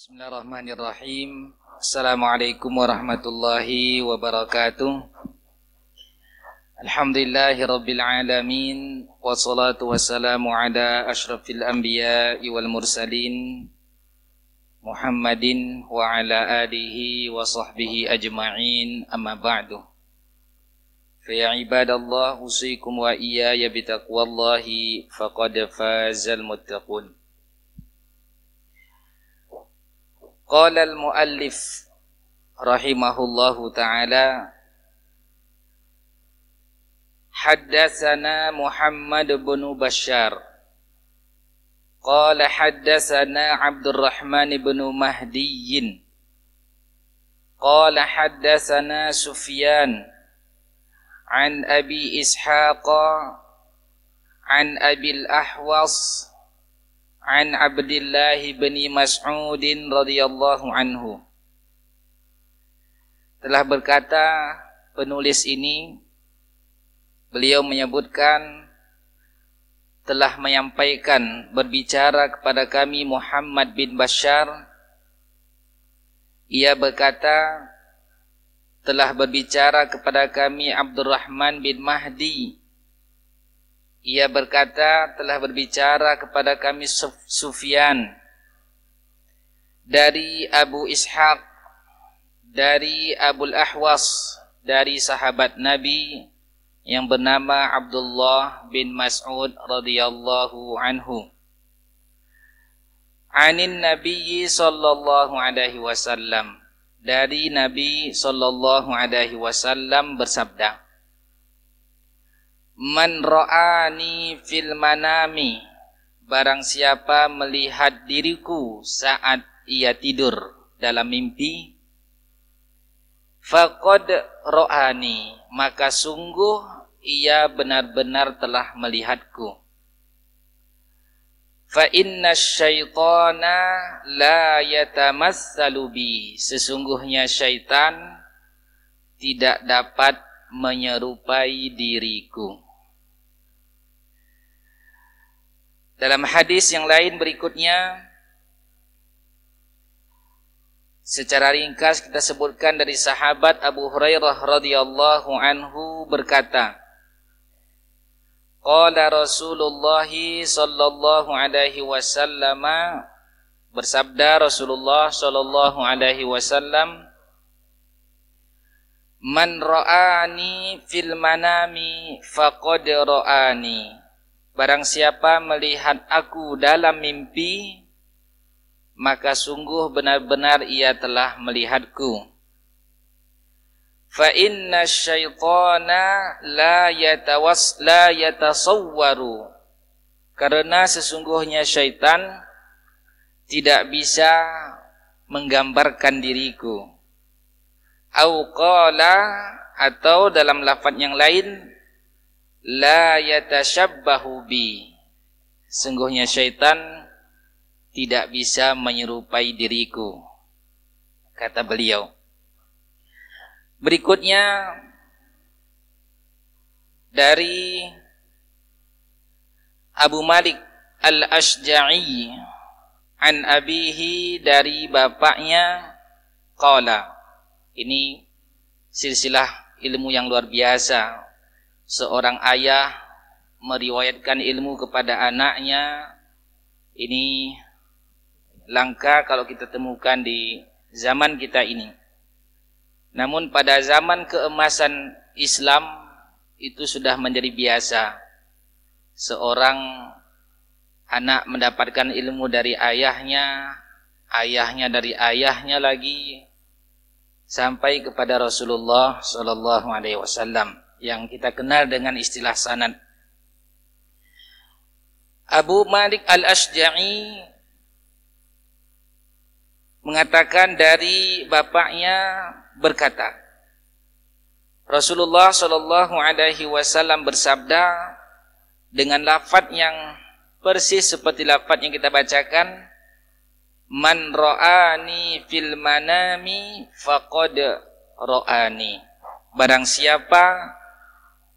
Bismillahirrahmanirrahim. Assalamualaikum warahmatullahi wabarakatuh. Alhamdulillahirabbil alamin wassalatu wassalamu ala asyrafil anbiya'i wal mursalin Muhammadin wa ala alihi wa sahbihi ajma'in, amma ba'du. Fa ya ibadallah, usikum wa iyaya bitaqwallahi faqad fazal muttaqun. Qala al-muallif rahimahullahu ta'ala, haddatsana Muhammad bin Bashar qala haddatsana Abdurrahman bin Mahdi qala haddatsana Sufyan an Abi Ishaq an Abil Ahwas an Abdullah bin Mas'ud radhiyallahu anhu. Telah berkata penulis ini, beliau menyebutkan telah menyampaikan, berbicara kepada kami Muhammad bin Bashar. Ia berkata telah berbicara kepada kami Abdurrahman bin Mahdi. Ia berkata telah berbicara kepada kami Sufyan dari Abu Ishaq, dari Abul Ahwas, dari sahabat Nabi yang bernama Abdullah bin Mas'ud radhiyallahu anhu. Anin Nabi sallallahu alaihi wasallam, dari Nabi sallallahu alaihi wasallam bersabda, man ra'ani fil manami, barang siapa melihat diriku saat ia tidur dalam mimpi, faqad ra'ani, maka sungguh ia benar-benar telah melihatku. Fa inna syaitana la yatamassalu bi, sesungguhnya syaitan tidak dapat menyerupai diriku. Dalam hadis yang lain berikutnya, secara ringkas kita sebutkan dari sahabat Abu Hurairah radhiyallahu anhu berkata, qala Rasulullah sallallahu alaihi wasallam, bersabda Rasulullah sallallahu alaihi wasallam, man ra'ani fil manami faqad ra'ani, barang siapa melihat aku dalam mimpi, maka sungguh benar-benar ia telah melihatku. Fa inna syaitana la yatasawwaru, karena sesungguhnya syaitan tidak bisa menggambarkan diriku. Au qala, atau dalam lafaz yang lain, la yatashabbahu bi, sungguhnya syaitan tidak bisa menyerupai diriku, kata beliau. Berikutnya dari Abu Malik al-Ashja'i an abihi, dari bapaknya, qala, ini silsilah ilmu yang luar biasa. Seorang ayah meriwayatkan ilmu kepada anaknya, ini langka kalau kita temukan di zaman kita ini. Namun pada zaman keemasan Islam itu sudah menjadi biasa. Seorang anak mendapatkan ilmu dari ayahnya, ayahnya dari ayahnya lagi, sampai kepada Rasulullah sallallahu alaihi wasallam yang kita kenal dengan istilah sanad. Abu Malik al-Ashja'i mengatakan dari bapaknya berkata, Rasulullah sallallahu alaihi wasallam bersabda dengan lafaz yang persis seperti lafaz yang kita bacakan, man ra'ani fil manami faqad ra'ani, barang siapa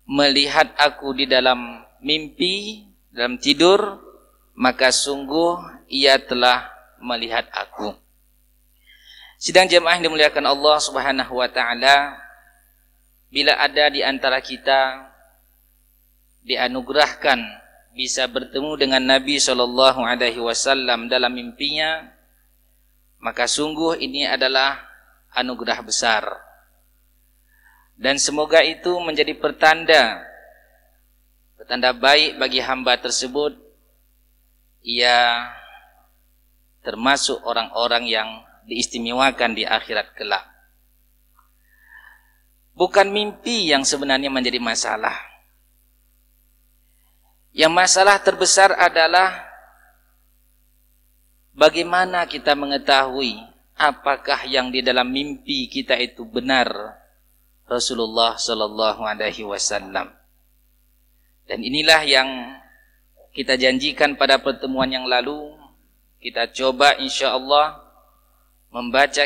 melihat aku di dalam mimpi, dalam tidur, maka sungguh ia telah melihat aku. Sidang jemaah yang dimuliakan Allah Subhanahu wa taala, bila ada di antara kita dianugerahkan bisa bertemu dengan Nabi sallallahu alaihi wasallam dalam mimpinya, maka sungguh ini adalah anugerah besar. Dan semoga itu menjadi pertanda baik bagi hamba tersebut. Ia termasuk orang-orang yang diistimewakan di akhirat kelak. Bukan mimpi yang sebenarnya menjadi masalah. Yang masalah terbesar adalah bagaimana kita mengetahui apakah yang di dalam mimpi kita itu benar Rasulullah sallallahu alaihi wasallam. Dan inilah yang kita janjikan pada pertemuan yang lalu. Kita coba insyaallah membaca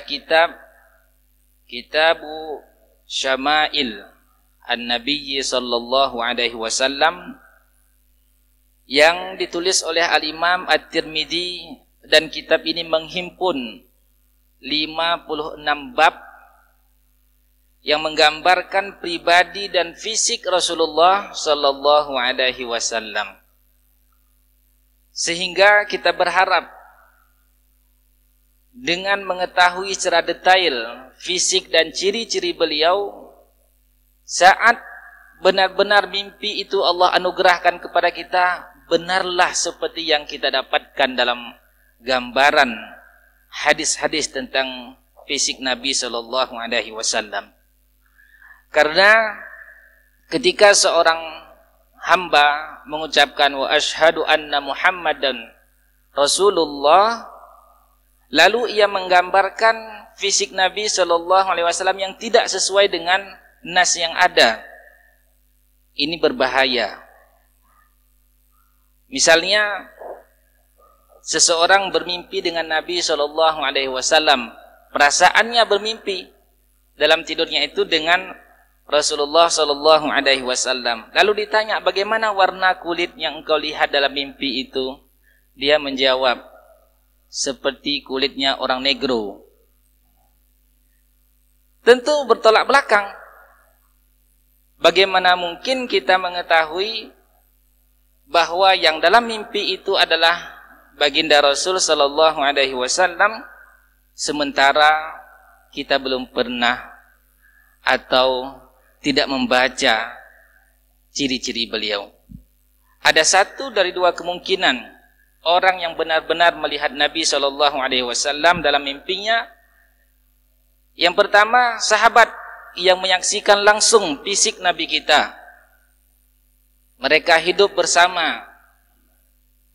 Kitabu Syama'il An-Nabi sallallahu alaihi wasallam yang ditulis oleh Al-Imam At-Tirmidzi, dan kitab ini menghimpun 56 bab yang menggambarkan pribadi dan fisik Rasulullah sallallahu alaihi wasallam. Sehingga kita berharap dengan mengetahui secara detail fisik dan ciri-ciri beliau, saat benar-benar mimpi itu Allah anugerahkan kepada kita, benarlah seperti yang kita dapatkan dalam gambaran hadis-hadis tentang fisik Nabi sallallahu alaihi wasallam. Karena ketika seorang hamba mengucapkan wa asyhadu anna Muhammadan Rasulullah, lalu ia menggambarkan fisik Nabi sallallahu alaihi wasallam yang tidak sesuai dengan nas yang ada, ini berbahaya. Misalnya seseorang bermimpi dengan Nabi sallallahu alaihi wasallam, perasaannya bermimpi dalam tidurnya itu dengan Rasulullah sallallahu alaihi wasallam. Lalu ditanya, bagaimana warna kulit yang engkau lihat dalam mimpi itu? Dia menjawab, seperti kulitnya orang negro. Tentu bertolak belakang. Bagaimana mungkin kita mengetahui bahwa yang dalam mimpi itu adalah baginda Rasul sallallahu alaihi wasallam, sementara kita belum pernah atau tidak membaca ciri-ciri beliau. Ada satu dari dua kemungkinan. Orang yang benar-benar melihat Nabi sallallahu alaihi wasallam dalam mimpinya. Yang pertama, sahabat yang menyaksikan langsung fisik Nabi kita. Mereka hidup bersama.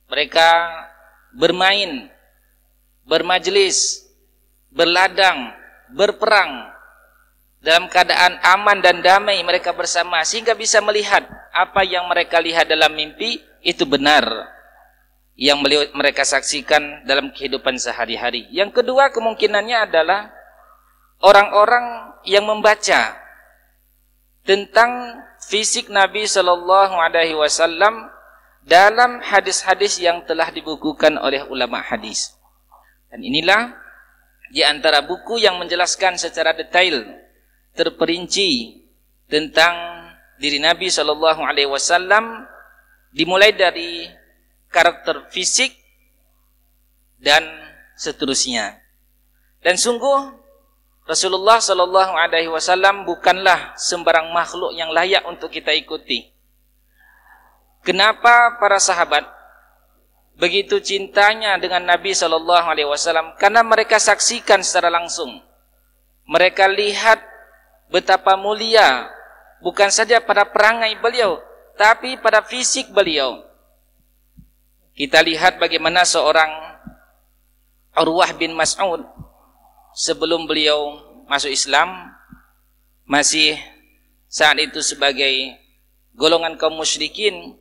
Mereka bermain, bermajlis, berladang, berperang dalam keadaan aman dan damai mereka bersama, sehingga bisa melihat apa yang mereka lihat dalam mimpi itu benar yang mereka saksikan dalam kehidupan sehari-hari. Yang kedua kemungkinannya adalah orang-orang yang membaca tentang fisik Nabi sallallahu alaihi wasallam dalam hadis-hadis yang telah dibukukan oleh ulama hadis. Dan inilah di antara buku yang menjelaskan secara detail, terperinci tentang diri Nabi sallallahu alaihi wasallam, dimulai dari karakter fisik dan seterusnya. Dan sungguh Rasulullah sallallahu alaihi wasallam bukanlah sembarang makhluk yang layak untuk kita ikuti. Kenapa para sahabat begitu cintanya dengan Nabi sallallahu alaihi wasallam? Karena mereka saksikan secara langsung. Mereka lihat betapa mulia bukan saja pada perangai beliau, tapi pada fisik beliau. Kita lihat bagaimana seorang Urwah bin Mas'ud sebelum beliau masuk Islam, masih saat itu sebagai golongan kaum musyrikin,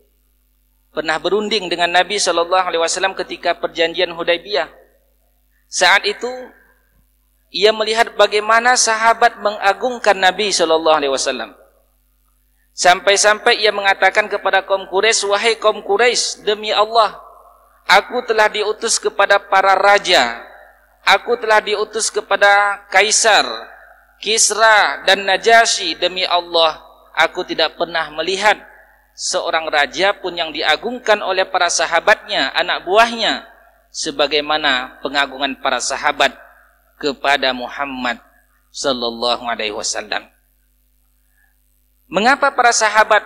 pernah berunding dengan Nabi sallallahu alaihi wasallam ketika perjanjian Hudaybiyah. Saat itu ia melihat bagaimana sahabat mengagungkan Nabi sallallahu alaihi wasallam. Sampai-sampai ia mengatakan kepada kaum Quraisy, wahai kaum Quraisy, demi Allah, aku telah diutus kepada para raja aku telah diutus kepada Kaisar, Kisra dan Najasyi. Demi Allah, aku tidak pernah melihat seorang raja pun yang diagungkan oleh para sahabatnya, anak buahnya, sebagaimana pengagungan para sahabat kepada Muhammad sallallahu alaihi wasallam. Mengapa para sahabat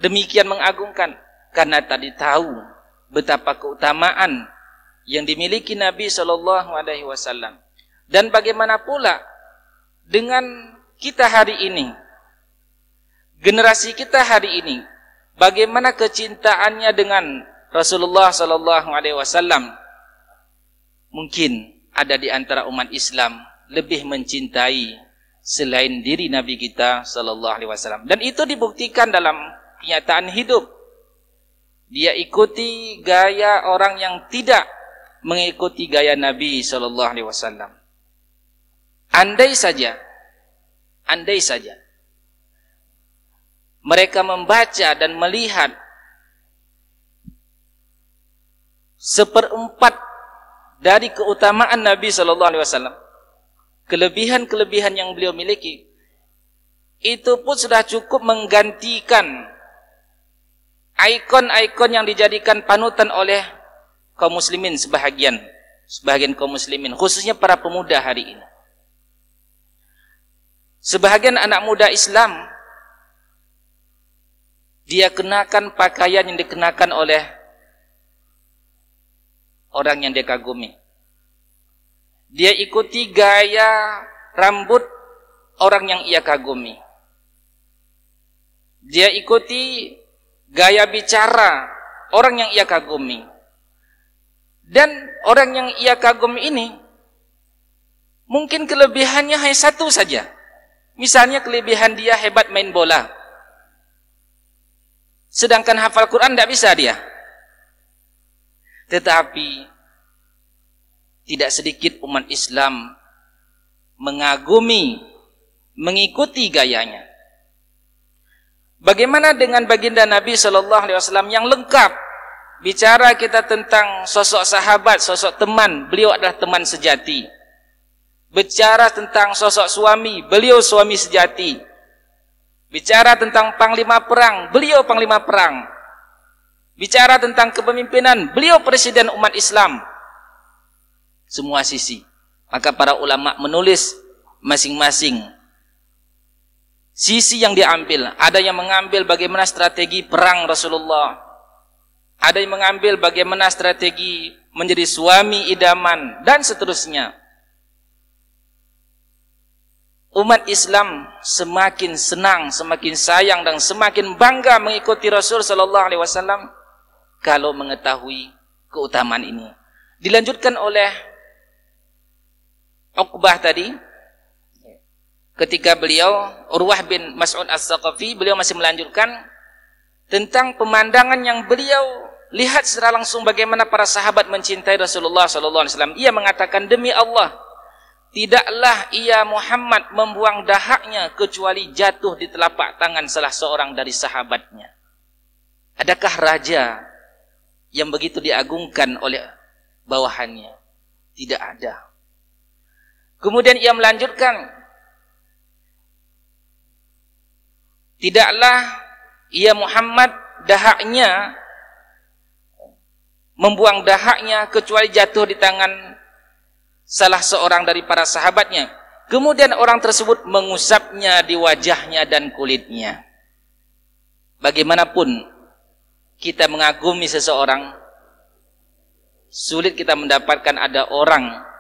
demikian mengagungkan? Karena tadi tahu betapa keutamaan yang dimiliki Nabi sallallahu alaihi wasallam. Dan bagaimana pula dengan kita hari ini, generasi kita hari ini, bagaimana kecintaannya dengan Rasulullah sallallahu alaihi wasallam? Mungkin ada di antara umat Islam lebih mencintai selain diri Nabi kita sallallahu alaihi wasallam, dan itu dibuktikan dalam kenyataan hidup. Dia ikuti gaya orang yang tidak mengikuti gaya Nabi sallallahu alaihi wasallam. Andai saja mereka membaca dan melihat seperempat dari keutamaan Nabi sallallahu alaihi wasallam, kelebihan-kelebihan yang beliau miliki, itu pun sudah cukup menggantikan ikon-ikon yang dijadikan panutan oleh kaum muslimin, sebahagian kaum muslimin, khususnya para pemuda hari ini. Sebahagian anak muda Islam, dia kenakan pakaian yang dikenakan oleh orang yang dia kagumi. Dia ikuti gaya rambut orang yang ia kagumi. Dia ikuti gaya bicara orang yang ia kagumi. Dan orang yang ia kagumi ini mungkin kelebihannya hanya satu saja. Misalnya kelebihan dia hebat main bola, sedangkan hafal Quran tidak bisa dia. Tetapi tidak sedikit umat Islam mengagumi, mengikuti gayanya. Bagaimana dengan baginda Nabi sallallahu alaihi wasallam yang lengkap? Bicara kita tentang sosok sahabat, sosok teman, beliau adalah teman sejati. Bicara tentang sosok suami, beliau suami sejati. Bicara tentang panglima perang, beliau panglima perang. Bicara tentang kepemimpinan, beliau presiden umat Islam. Semua sisi. Maka para ulama menulis masing-masing sisi yang diambil. Ada yang mengambil bagaimana strategi perang Rasulullah, ada yang mengambil bagaimana strategi menjadi suami idaman, dan seterusnya. Umat Islam semakin senang, semakin sayang, dan semakin bangga mengikuti Rasul sallallahu alaihi wasallam kalau mengetahui keutamaan ini. Dilanjutkan oleh Uqbah tadi, ketika beliau, Urwah bin Mas'ud As-Saqafi, beliau masih melanjutkan tentang pemandangan yang beliau lihat secara langsung bagaimana para sahabat mencintai Rasulullah sallallahu alaihi wasallam. Ia mengatakan, demi Allah, tidaklah ia Muhammad membuang dahaknya kecuali jatuh di telapak tangan salah seorang dari sahabatnya. Adakah raja yang begitu diagungkan oleh bawahannya? Tidak ada. Kemudian ia melanjutkan, tidaklah ia Muhammad dahaknya membuang dahaknya kecuali jatuh di tangan salah seorang dari para sahabatnya. Kemudian orang tersebut mengusapnya di wajahnya dan kulitnya. Bagaimanapun kita mengagumi seseorang, sulit kita mendapatkan ada orang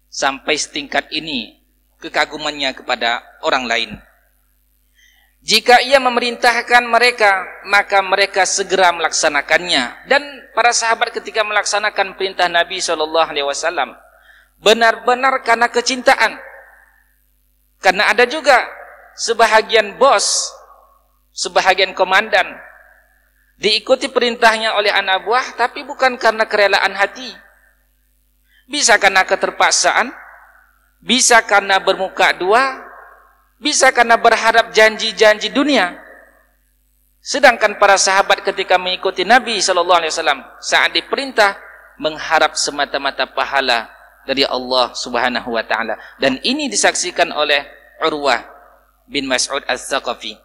sampai setingkat ini kekagumannya kepada orang lain. Jika ia memerintahkan mereka, maka mereka segera melaksanakannya. Dan para sahabat ketika melaksanakan perintah Nabi SAW benar-benar karena kecintaan. Karena ada juga sebahagian bos, sebahagian komandan diikuti perintahnya oleh anak buah, tapi bukan karena kerelaan hati. Bisa karena keterpaksaan, bisa karena bermuka dua, bisa karena berharap janji-janji dunia. Sedangkan para sahabat ketika mengikuti Nabi SAW saat diperintah mengharap semata-mata pahala dari Allah Subhanahu wa taala. Dan ini disaksikan oleh Urwah bin Mas'ud Ats-Tsaqafi.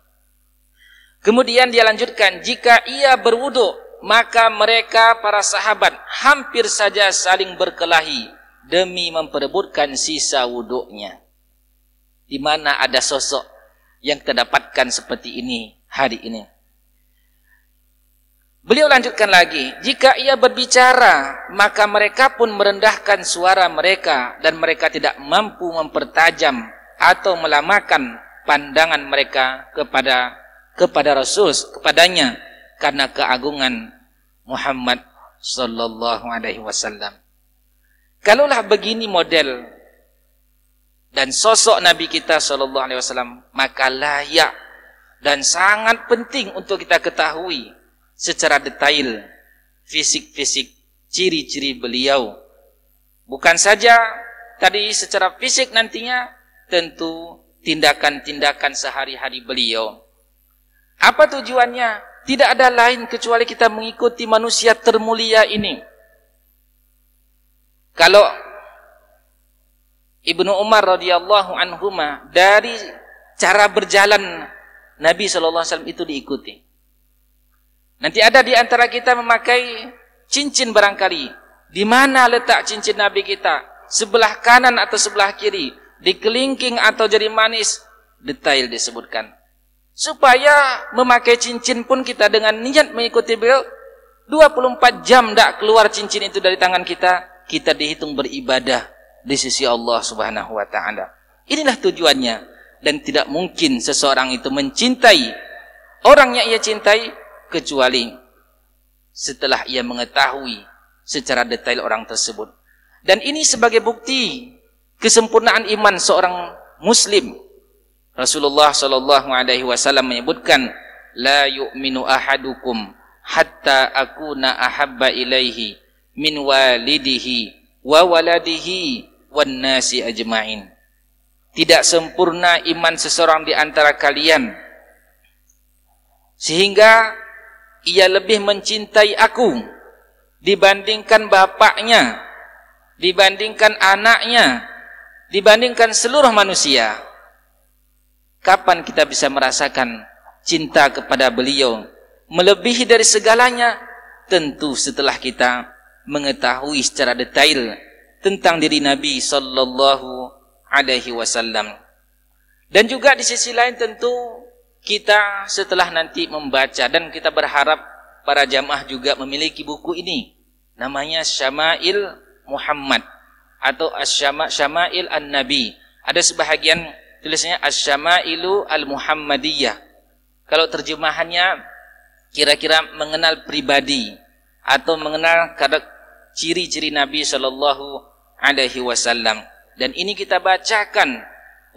Kemudian dia lanjutkan, jika ia berwudu, maka mereka para sahabat hampir saja saling berkelahi demi memperebutkan sisa wudunya. Di mana ada sosok yang kita dapatkan seperti ini hari ini. Beliau lanjutkan lagi, jika ia berbicara, maka mereka pun merendahkan suara mereka dan mereka tidak mampu mempertajam atau melamakan pandangan mereka kepada Rasul, kepadanya, karena keagungan Muhammad sallallahu alaihi wasallam. Kalaulah begini model dan sosok Nabi kita sallallahu alaihi wasallam, maka layak dan sangat penting untuk kita ketahui secara detail fisik-fisik ciri-ciri beliau. Bukan saja tadi secara fisik, nantinya tentu tindakan-tindakan sehari-hari beliau. Apa tujuannya? Tidak ada lain kecuali kita mengikuti manusia termulia ini. Kalau Ibnu Umar radhiyallahu anhuma, dari cara berjalan Nabi sallallahu alaihi wasallam itu diikuti. Nanti ada di antara kita memakai cincin barangkali. Di mana letak cincin Nabi kita? Sebelah kanan atau sebelah kiri? Di kelingking atau jari manis? Detail disebutkan. Supaya memakai cincin pun kita dengan niat mengikuti beliau, 24 jam tidak keluar cincin itu dari tangan kita, kita dihitung beribadah di sisi Allah Subhanahu wa taala. Inilah tujuannya, dan tidak mungkin seseorang itu mencintai orang yang ia cintai kecuali setelah ia mengetahui secara detail orang tersebut. Dan ini sebagai bukti kesempurnaan iman seorang muslim. Rasulullah sallallahu alaihi wasallam menyebutkan, la yu'minu ahadukum hatta akuna ahabba ilaihi min walidihi wa waladihi wan nasi ajma'in. Tidak sempurna iman seseorang di antara kalian sehingga ia lebih mencintai aku dibandingkan bapaknya, dibandingkan anaknya, dibandingkan seluruh manusia. Kapan kita bisa merasakan cinta kepada beliau melebihi dari segalanya? Tentu setelah kita mengetahui secara detail tentang diri Nabi sallallahu alaihi wasallam. Dan juga di sisi lain tentu kita setelah nanti membaca, dan kita berharap para jamaah juga memiliki buku ini, namanya Syama'il Muhammad atau Syama'il An-Nabi. Ada sebahagian tulisannya Asy-Syama'ilu Al-Muhammadiyah. Kalau terjemahannya kira-kira mengenal pribadi atau mengenal ciri-ciri Nabi sallallahu alaihi wasallam. Dan ini kita bacakan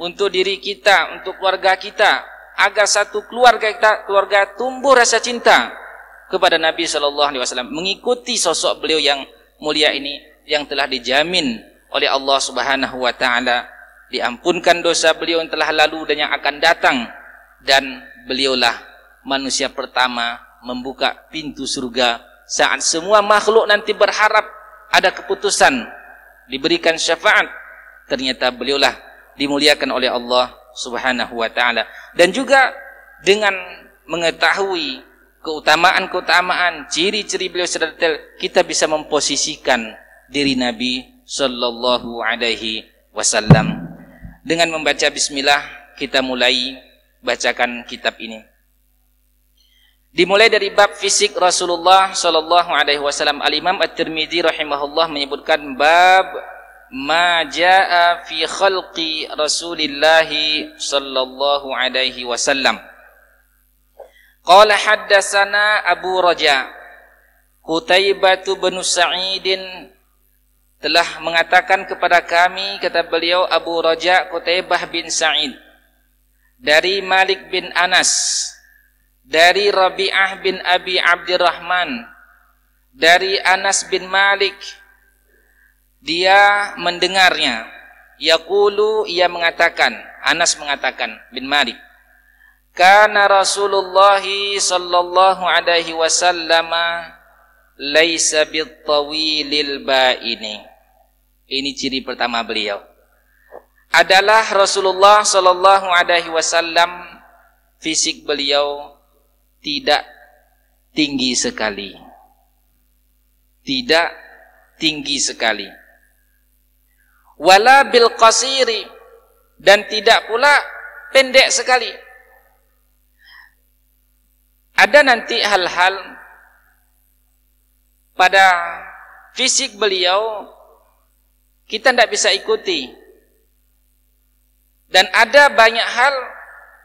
untuk diri kita, untuk keluarga kita, agar satu keluarga tumbuh rasa cinta kepada Nabi sallallahu alaihi wasallam, mengikuti sosok beliau yang mulia ini, yang telah dijamin oleh Allah Subhanahu wa taala diampunkan dosa beliau yang telah lalu dan yang akan datang, dan beliaulah manusia pertama membuka pintu surga saat semua makhluk nanti berharap ada keputusan, diberikan syafaat. Ternyata beliaulah dimuliakan oleh Allah Subhanahu wa ta'ala. Dan juga dengan mengetahui keutamaan-keutamaan, ciri-ciri beliau secara detail, kita bisa memposisikan diri Nabi sallallahu alaihi wasallam. Dengan membaca bismillah, kita mulai bacakan kitab ini. Dimulai dari bab fisik Rasulullah sallallahu alaihi wasallam. Al-Imam At-Tirmidzi rahimahullah menyebutkan bab ma jaa fi khalqi Rasulillah sallallahu alaihi wasallam. Qala haddatsana Abu Raja, Qutaibah bin Sa'id telah mengatakan kepada kami, kata beliau Abu Raja Qutaibah bin Sa'id, dari Malik bin Anas, dari Rabi'ah bin Abi Abdurrahman, dari Anas bin Malik, dia mendengarnya, yaqulu, ia mengatakan, Anas mengatakan bin Malik, kana Rasulullah sallallahu alaihi wasallam laisa bitawilil ba'ini. Ini ciri pertama beliau. Adalah Rasulullah sallallahu alaihi wasallam, fisik beliau tidak tinggi sekali. Tidak tinggi sekali. Wala bil qasiri, dan tidak pula pendek sekali. Ada nanti hal-hal pada fisik beliau kita tidak bisa ikuti, dan ada banyak hal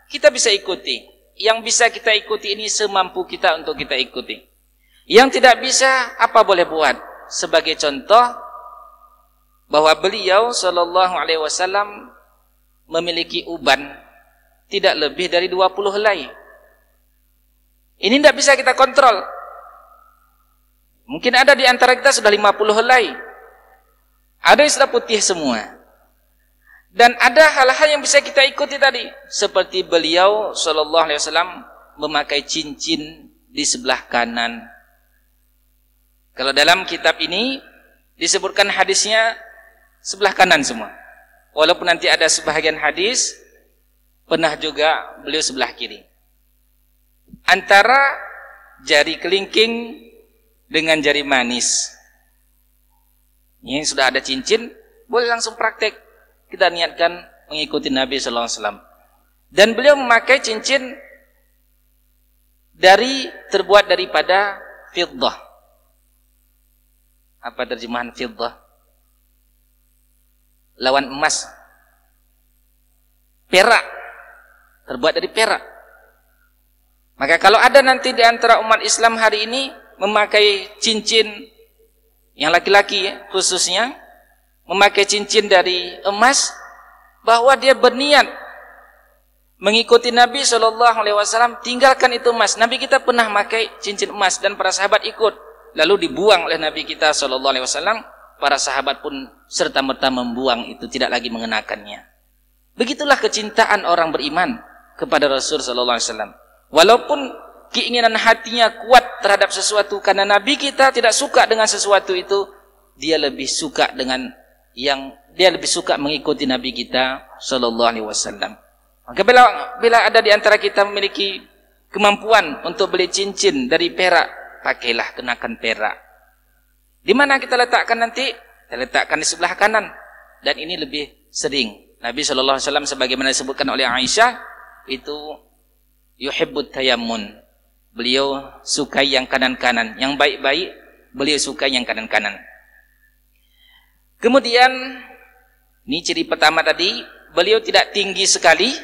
kita bisa ikuti. Yang bisa kita ikuti ini semampu kita untuk kita ikuti. Yang tidak bisa, apa boleh buat? Sebagai contoh, bahwa beliau sallallahu alaihi wasallam memiliki uban tidak lebih dari 20 helai. Ini tidak bisa kita kontrol. Mungkin ada di antara kita sudah 50 helai. Ada yang sudah putih semua. Dan ada hal-hal yang bisa kita ikuti tadi. Seperti beliau sallallahu alaihi wasallam memakai cincin di sebelah kanan. Kalau dalam kitab ini disebutkan hadisnya sebelah kanan semua. Walaupun nanti ada sebahagian hadis pernah juga beliau sebelah kiri. Antara jari kelingking dengan jari manis. Ini sudah ada cincin, boleh langsung praktek. Kita niatkan mengikuti Nabi sallallahu alaihi wasallam. Dan beliau memakai cincin terbuat daripada fiddah. Apa terjemahan fiddah? Lawan emas. Perak. Terbuat dari perak. Maka kalau ada nanti di antara umat Islam hari ini memakai cincin, yang laki-laki ya, khususnya memakai cincin dari emas, bahwa dia berniat mengikuti Nabi SAW, tinggalkan itu emas. Nabi kita pernah memakai cincin emas dan para sahabat ikut, lalu dibuang oleh Nabi kita SAW. Para sahabat pun serta-merta membuang itu, tidak lagi mengenakannya. Begitulah kecintaan orang beriman kepada Rasul SAW. Walaupun keinginan hatinya kuat terhadap sesuatu, karena Nabi kita tidak suka dengan sesuatu itu, dia lebih suka mengikuti Nabi kita sallallahu alaihi wasallam. Maka bila ada di antara kita memiliki kemampuan untuk beli cincin dari perak, pakailah, kenakan perak. Di mana kita letakkan nanti? Kita letakkan di sebelah kanan, dan ini lebih sering. Nabi sallallahu alaihi wasallam sebagaimana disebutkan oleh Aisyah, itu yuhibbut tayammun. Beliau sukai yang kanan-kanan, yang baik-baik beliau sukai yang kanan-kanan. Kemudian ini ciri pertama tadi, beliau tidak tinggi sekali,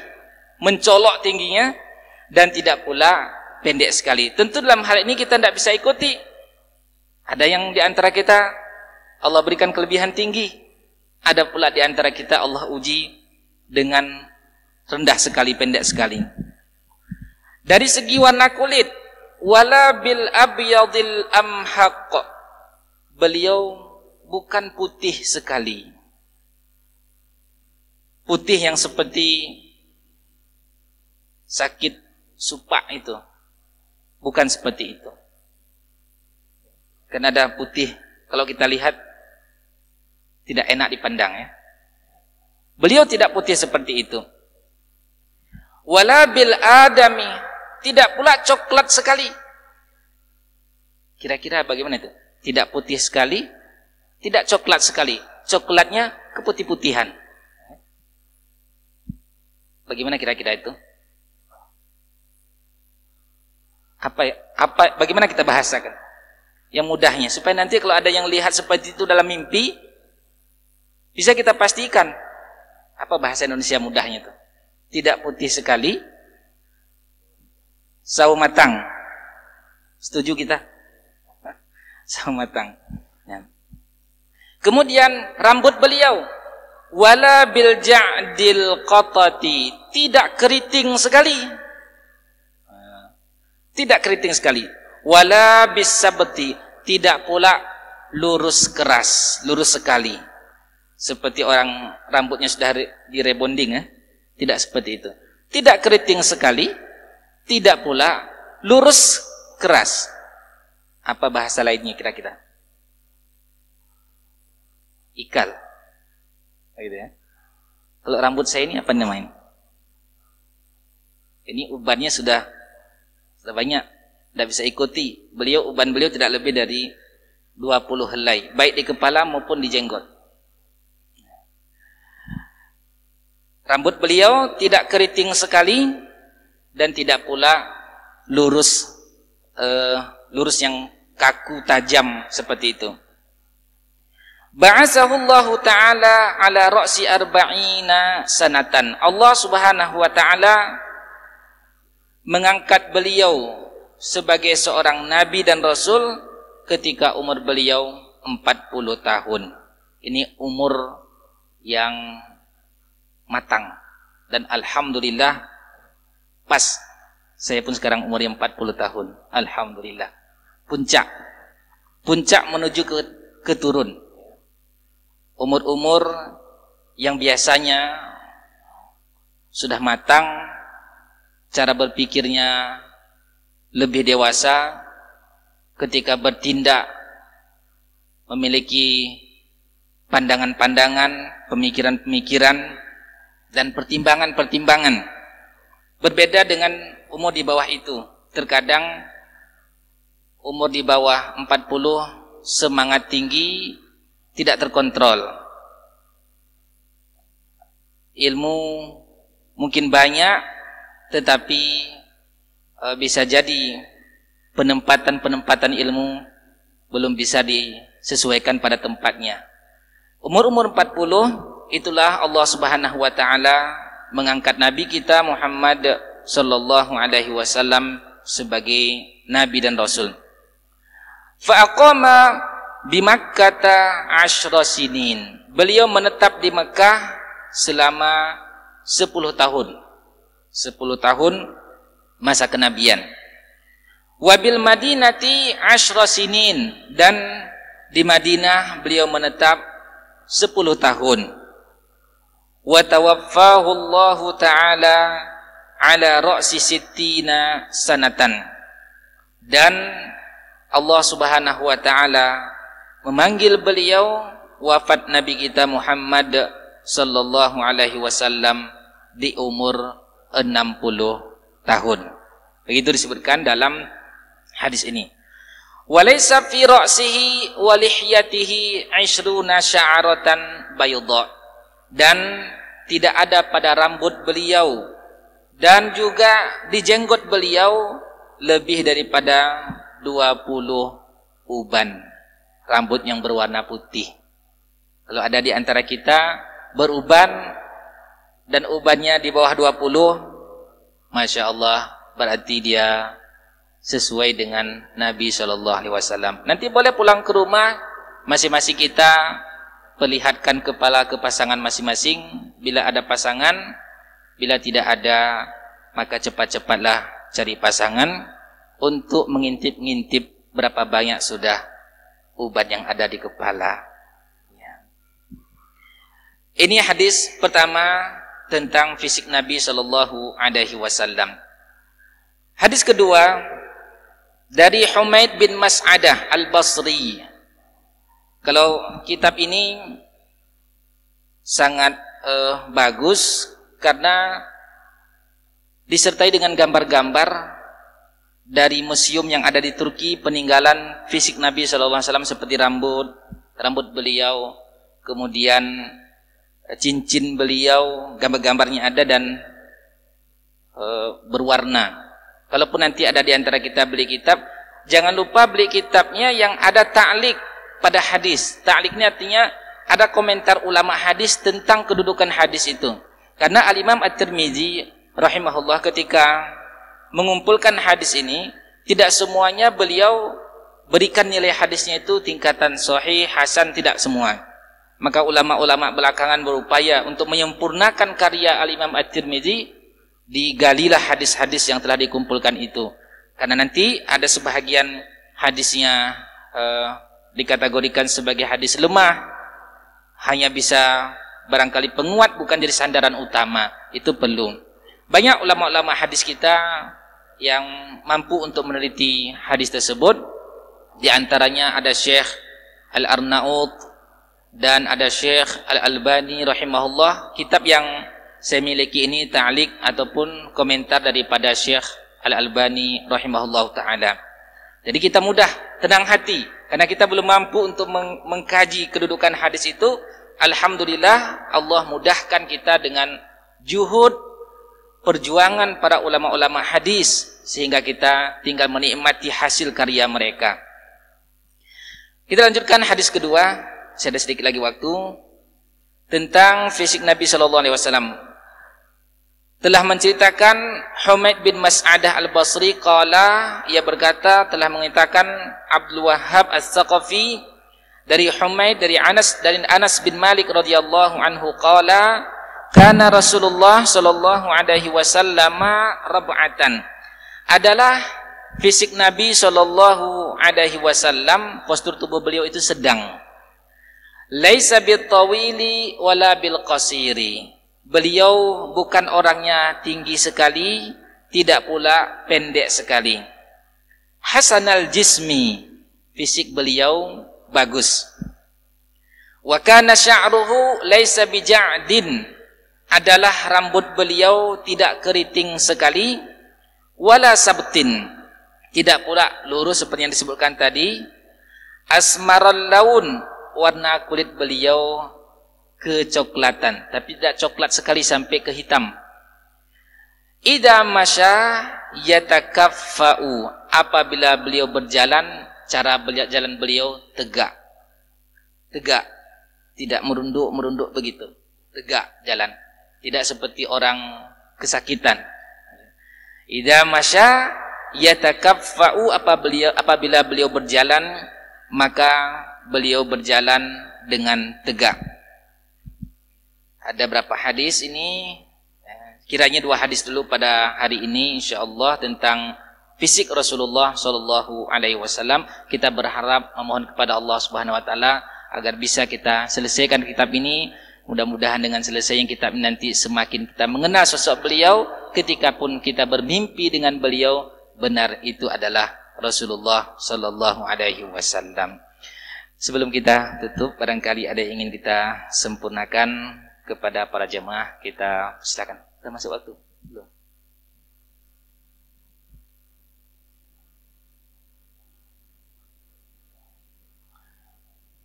mencolok tingginya, dan tidak pula pendek sekali. Tentu dalam hal ini kita tidak bisa ikuti. Ada yang di antara kita Allah berikan kelebihan tinggi, ada pula di antara kita Allah uji dengan rendah sekali, pendek sekali. Dari segi warna kulit, wala bil abyadil amhaq, beliau bukan putih sekali. Putih yang seperti sakit supak itu, bukan seperti itu. Karena ada putih, kalau kita lihat tidak enak dipandang ya. Beliau tidak putih seperti itu. Wala bil adami, tidak pula coklat sekali. Kira-kira bagaimana itu? Tidak putih sekali, tidak coklat sekali. Coklatnya keputih-putihan. Bagaimana kira-kira itu? Bagaimana kita bahasakan? Yang mudahnya, supaya nanti kalau ada yang lihat seperti itu dalam mimpi, bisa kita pastikan apa bahasa Indonesia mudahnya itu. Tidak putih sekali, sawo matang. Setuju kita? Sawo matang. Ya. Kemudian rambut beliau, wala bil ja'dil qatati, tidak keriting sekali. Tidak keriting sekali. Wala bis sabti, tidak pula lurus keras, lurus sekali. Seperti orang rambutnya sudah direbonding ya. Tidak seperti itu. Tidak keriting sekali, tidak pula lurus keras. Apa bahasa lainnya kira-kira? Ikal. Gitu ya. Kalau rambut saya ini apa namanya? Ini ubannya sudah banyak, tidak bisa ikuti. Uban beliau tidak lebih dari 20 helai, baik di kepala maupun di jenggot. Rambut beliau tidak keriting sekali dan tidak pula lurus yang kaku tajam seperti itu. Ba'atsahullahu ta'ala ala ra'si arba'ina sanatan. Allah Subhanahu wa ta'ala mengangkat beliau sebagai seorang nabi dan rasul ketika umur beliau 40 tahun. Ini umur yang matang dan alhamdulillah pas. Saya pun sekarang umurnya 40 tahun. Alhamdulillah. Puncak menuju ke turun. Umur-umur yang biasanya sudah matang, cara berpikirnya lebih dewasa, ketika bertindak memiliki pandangan-pandangan, pemikiran-pemikiran dan pertimbangan-pertimbangan. Berbeda dengan umur di bawah itu. Terkadang umur di bawah 40 semangat tinggi, tidak terkontrol. Ilmu mungkin banyak, tetapi bisa jadi penempatan ilmu belum bisa disesuaikan pada tempatnya. Umur 40, itulah Allah Subhanahu wa taala mengangkat nabi kita Muhammad sallallahu alaihi wasallam sebagai nabi dan rasul. Fa aqama bi Makkah 10 sinin. Beliau menetap di Mekah selama 10 tahun. 10 tahun masa kenabian. Wabil Madinati 10 sinin, dan di Madinah beliau menetap 10 tahun. Wa tawaffahu Allah taala ala ra'si sittina sanatan, dan Allah Subhanahu wa taala memanggil beliau wafat Nabi kita Muhammad sallallahu alaihi wasallam di umur 60 tahun. Begitu disebutkan dalam hadis ini. Walaysa fi ra'sihi wa lihyatihi 20 sya'aratan bayda. Dan tidak ada pada rambut beliau dan juga di jenggot beliau lebih daripada 20 uban rambut yang berwarna putih. Kalau ada di antara kita beruban dan ubannya di bawah 20, Masya Allah, berarti dia sesuai dengan Nabi SAW. Nanti boleh pulang ke rumah, masing-masing kita perlihatkan kepala ke pasangan masing-masing. Bila ada pasangan, bila tidak ada, maka cepat-cepatlah cari pasangan untuk mengintip-ngintip berapa banyak sudah uban yang ada di kepala. Ya. Ini hadis pertama tentang fisik Nabi sallallahu alaihi wasallam. Hadis kedua dari Humaid bin Mas'adah Al-Basri. Kalau kitab ini sangat bagus karena disertai dengan gambar-gambar dari museum yang ada di Turki, peninggalan fisik Nabi SAW seperti rambut beliau, kemudian cincin beliau, gambar-gambarnya ada dan berwarna. Kalaupun nanti ada di antara kita beli kitab, jangan lupa beli kitabnya yang ada ta'liq pada hadis. Ta'liq ini artinya ada komentar ulama hadis tentang kedudukan hadis itu. Karena Al-Imam At-Tirmidzi rahimahullah ketika mengumpulkan hadis ini, tidak semuanya beliau berikan nilai hadisnya itu tingkatan sahih, hasan, tidak semua. Maka ulama-ulama belakangan berupaya untuk menyempurnakan karya Al-Imam At-Tirmidzi, digalilah hadis-hadis yang telah dikumpulkan itu. Karena nanti ada sebahagian hadisnya dikategorikan sebagai hadis lemah, hanya bisa barangkali penguat, bukan jadi sandaran utama. Itu perlu. Banyak ulama-ulama hadis kita yang mampu untuk meneliti hadis tersebut. Di antaranya ada Syekh Al-Arnaut dan ada Syekh Al-Albani rahimahullah. Kitab yang saya miliki ini ta'liq ataupun komentar daripada Syekh Al-Albani rahimahullah ta'ala. Jadi kita mudah, tenang hati, karena kita belum mampu untuk mengkaji kedudukan hadis itu. Alhamdulillah Allah mudahkan kita dengan juhud perjuangan para ulama-ulama hadis, sehingga kita tinggal menikmati hasil karya mereka. Kita lanjutkan hadis kedua. Saya ada sedikit lagi waktu. Tentang fisik Nabi SAW. Telah menceritakan Humaid bin Mas'adah al-Basri qala, ia berkata, telah mengatakan Abdul Wahhab as-Saqafi dari Humaid dari Anas bin Malik radhiyallahu anhu qala, kana Rasulullah sallallahu alaihi wasallam rab'atan. Adalah fisik Nabi sallallahu alaihi wasallam, postur tubuh beliau itu sedang. Laisa bil tawili wala bil qasiri. Beliau bukan orangnya tinggi sekali, tidak pula pendek sekali. Hasanal jismi, fisik beliau bagus. Wa kana sya'ruhu laisa bija'din, adalah rambut beliau tidak keriting sekali, wala sabtin, tidak pula lurus seperti yang disebutkan tadi. Asmaral laun, warna kulit beliau kecoklatan, tapi tidak coklat sekali sampai ke hitam. Idza masya yatakaffa'u, apabila beliau berjalan, cara jalan beliau tegak. Tegak, tidak merunduk begitu. Tegak jalan, tidak seperti orang kesakitan. Idza masya yatakaffa'u, apabila beliau berjalan, maka beliau berjalan dengan tegak. Ada berapa hadis ini? Kiranya 2 hadis dulu pada hari ini insyaallah tentang fisik Rasulullah sallallahu alaihi wasallam. Kita berharap memohon kepada Allah Subhanahu wa taala agar bisa kita selesaikan kitab ini. Mudah-mudahan dengan selesainya kitab ini nanti semakin kita mengenal sosok beliau, ketika pun kita bermimpi dengan beliau, benar itu adalah Rasulullah sallallahu alaihi wasallam. Sebelum kita tutup, barangkali ada yang ingin kita sempurnakan kepada para jemaah, kita silakan. Kita masuk waktu. Belum.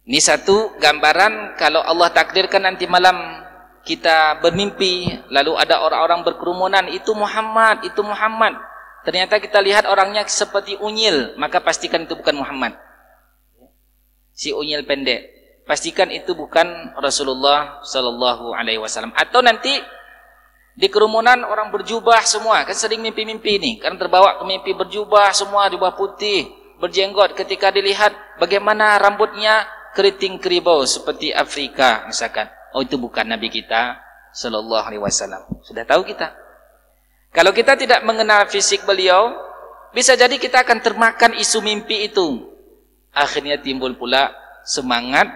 Ini satu gambaran kalau Allah takdirkan nanti malam kita bermimpi, lalu ada orang-orang berkerumunan, itu Muhammad, itu Muhammad. Ternyata kita lihat orangnya seperti unyil, maka pastikan itu bukan Muhammad. Si unyil pendek, pastikan itu bukan Rasulullah sallallahu alaihi wasallam. Atau nanti di kerumunan orang berjubah semua, kan sering mimpi-mimpi ini, kan terbawa ke mimpi berjubah semua, jubah putih, berjenggot. Ketika dilihat bagaimana rambutnya keriting keribau seperti Afrika misalkan, oh itu bukan Nabi kita sallallahu alaihi wasallam. Sudah tahu kita. Kalau kita tidak mengenal fisik beliau, bisa jadi kita akan termakan isu mimpi itu. Akhirnya timbul pula semangat.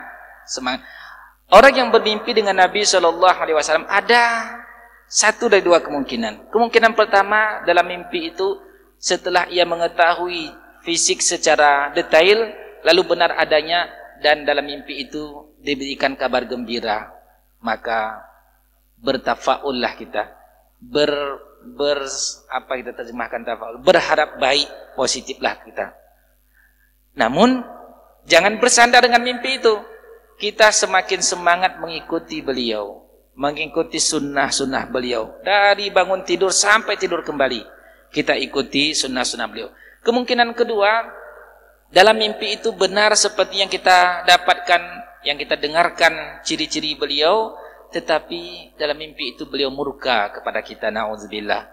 Orang yang bermimpi dengan Nabi sallallahu alaihi wasallam ada satu dari 2 kemungkinan. Kemungkinan pertama, dalam mimpi itu setelah ia mengetahui fisik secara detail, lalu benar adanya, dan dalam mimpi itu diberikan kabar gembira, maka bertafaullah kita. Apa kita terjemahkan tafaul? Berharap baik, positiflah kita. Namun jangan bersandar dengan mimpi itu. Kita semakin semangat mengikuti beliau, mengikuti sunnah-sunnah beliau. Dari bangun tidur sampai tidur kembali, kita ikuti sunnah-sunnah beliau. Kemungkinan kedua, dalam mimpi itu benar seperti yang kita dapatkan, yang kita dengarkan ciri-ciri beliau, tetapi dalam mimpi itu beliau murka kepada kita, na'udzubillah.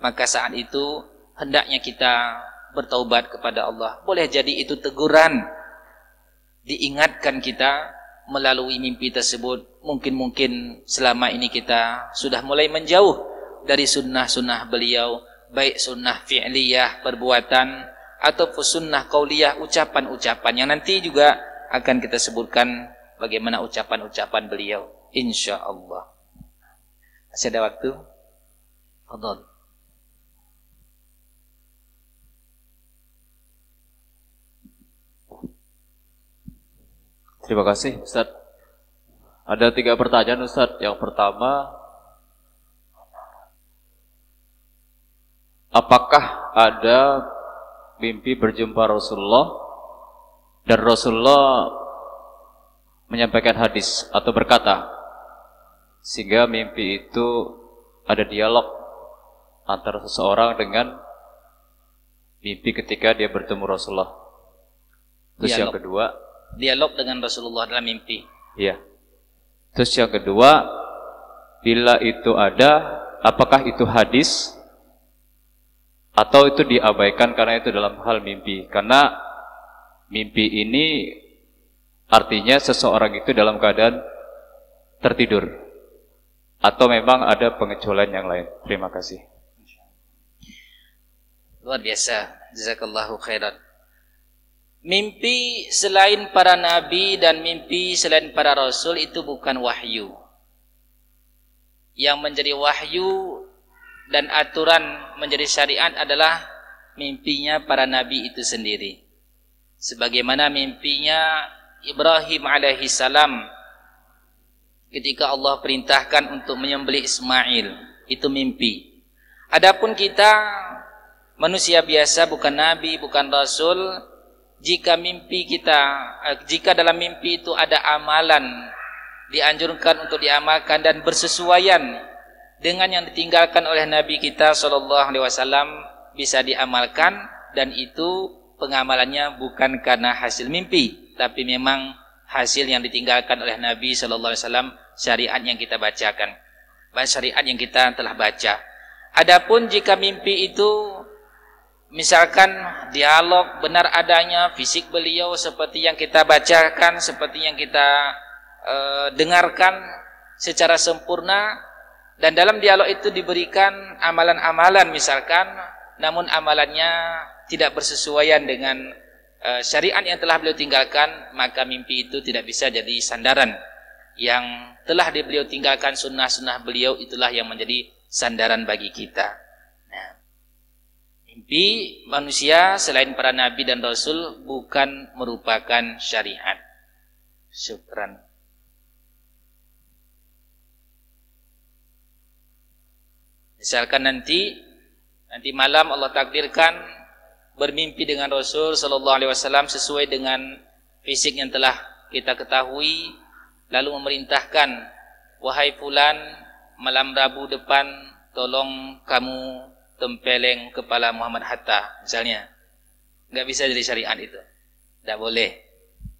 Maka saat itu hendaknya kita bertaubat kepada Allah. Boleh jadi itu teguran, diingatkan kita melalui mimpi tersebut. Mungkin selama ini kita sudah mulai menjauh dari sunnah-sunnah beliau, baik sunnah fi'liyah, perbuatan, ataupun sunnah qauliyah, ucapan-ucapan yang nanti juga akan kita sebutkan bagaimana ucapan-ucapan beliau insyaallah. Masih ada waktu? Fadhal. Terima kasih Ustaz Ada 3 pertanyaan Ustadz. Yang pertama, apakah ada mimpi berjumpa Rasulullah dan Rasulullah menyampaikan hadis atau berkata, sehingga mimpi itu ada dialog antara seseorang dengan mimpi ketika dia bertemu Rasulullah? Terus yang kedua, dialog dengan Rasulullah dalam mimpi. Iya. Terus yang kedua, bila itu ada, apakah itu hadis atau itu diabaikan karena itu dalam hal mimpi? Karena mimpi ini artinya seseorang itu dalam keadaan tertidur, atau memang ada pengecualian yang lain? Terima kasih. Luar biasa. Jazakallahu khairan. Mimpi selain para nabi dan mimpi selain para rasul itu bukan wahyu. Yang menjadi wahyu dan aturan menjadi syariat adalah mimpinya para nabi itu sendiri. Sebagaimana mimpinya Ibrahim alaihissalam ketika Allah perintahkan untuk menyembelih Ismail, itu mimpi. Adapun kita manusia biasa, bukan nabi, bukan rasul, jika dalam mimpi itu ada amalan, dianjurkan untuk diamalkan dan bersesuaian dengan yang ditinggalkan oleh Nabi kita SAW, bisa diamalkan, dan itu pengamalannya bukan karena hasil mimpi, tapi memang hasil yang ditinggalkan oleh Nabi SAW, syariat yang kita bacakan, syariat yang kita telah baca. Adapun jika mimpi itu misalkan dialog benar adanya, fisik beliau seperti yang kita bacakan, seperti yang kita dengarkan secara sempurna, dan dalam dialog itu diberikan amalan-amalan misalkan, namun amalannya tidak bersesuaian dengan syariat yang telah beliau tinggalkan, maka mimpi itu tidak bisa jadi sandaran. Yang telah beliau tinggalkan, sunnah-sunnah beliau, itulah yang menjadi sandaran bagi kita. Mimpi manusia selain para nabi dan rasul bukan merupakan syariat. Syukran. Misalkan nanti malam Allah takdirkan bermimpi dengan Rasul sallallahu alaihi wasallam sesuai dengan fisik yang telah kita ketahui, lalu memerintahkan, wahai fulan, malam Rabu depan tolong kamu tempeleng kepala Muhammad Hatta misalnya. Enggak bisa jadi syariat itu. Tidak boleh.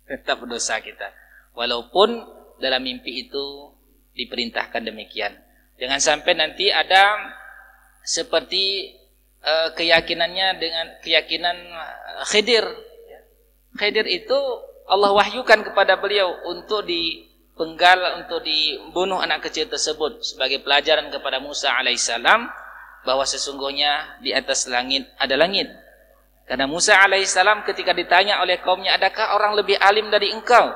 Tetap berdosa kita. Walaupun dalam mimpi itu diperintahkan demikian. Jangan sampai nanti ada seperti keyakinannya dengan keyakinan Khidir. Khidir itu Allah wahyukan kepada beliau untuk dipenggal, untuk dibunuh anak kecil tersebut sebagai pelajaran kepada Musa alaihissalam, bahwa sesungguhnya di atas langit ada langit. Karena Musa alaihissalam ketika ditanya oleh kaumnya, adakah orang lebih alim dari engkau?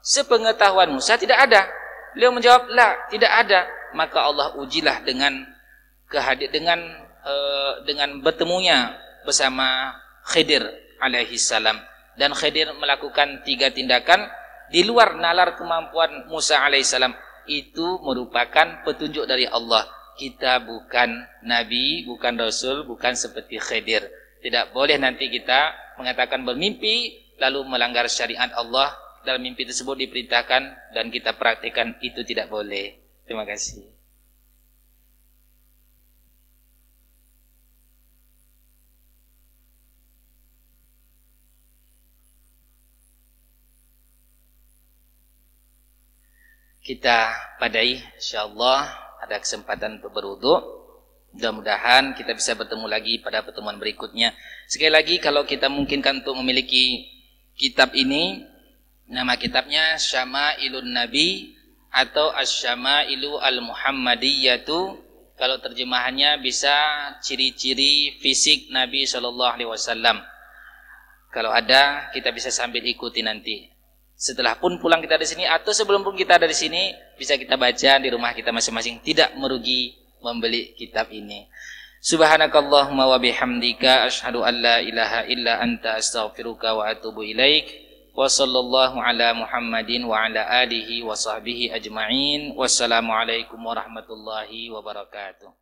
Sepengetahuan Musa tidak ada. Beliau menjawab, la, tidak ada. Maka Allah ujilah dengan bertemunya bersama Khidir alaihissalam. Dan Khidir melakukan 3 tindakan di luar nalar kemampuan Musa alaihissalam. Itu merupakan petunjuk dari Allah. Kita bukan nabi, bukan rasul, bukan seperti Khidir. Tidak boleh nanti kita mengatakan bermimpi lalu melanggar syariat Allah. Dalam mimpi tersebut diperintahkan dan kita praktikkan, itu tidak boleh. Terima kasih. Kita padai, insyaallah ada kesempatan untuk berwudu. Mudah-mudahan kita bisa bertemu lagi pada pertemuan berikutnya. Sekali lagi, kalau kita mungkinkan untuk memiliki kitab ini, nama kitabnya Syama'ilun Nabi atau Asy-Syama'ilu Al-Muhammadiyatu. Kalau terjemahannya bisa ciri-ciri fisik Nabi SAW. Kalau ada, kita bisa sambil ikuti nanti. Setelah pun pulang kita dari sini atau sebelum pun kita dari sini, bisa kita baca di rumah kita masing-masing. Tidak merugi membeli kitab ini. Subhanakallahumma wa bihamdika asyhadu an la ilaha illa anta astaghfiruka wa atubu ilaik. Wa sallallahu ala Muhammadin wa ala alihi wa sahbihi ajma'in. Wassalamualaikum warahmatullahi wabarakatuh.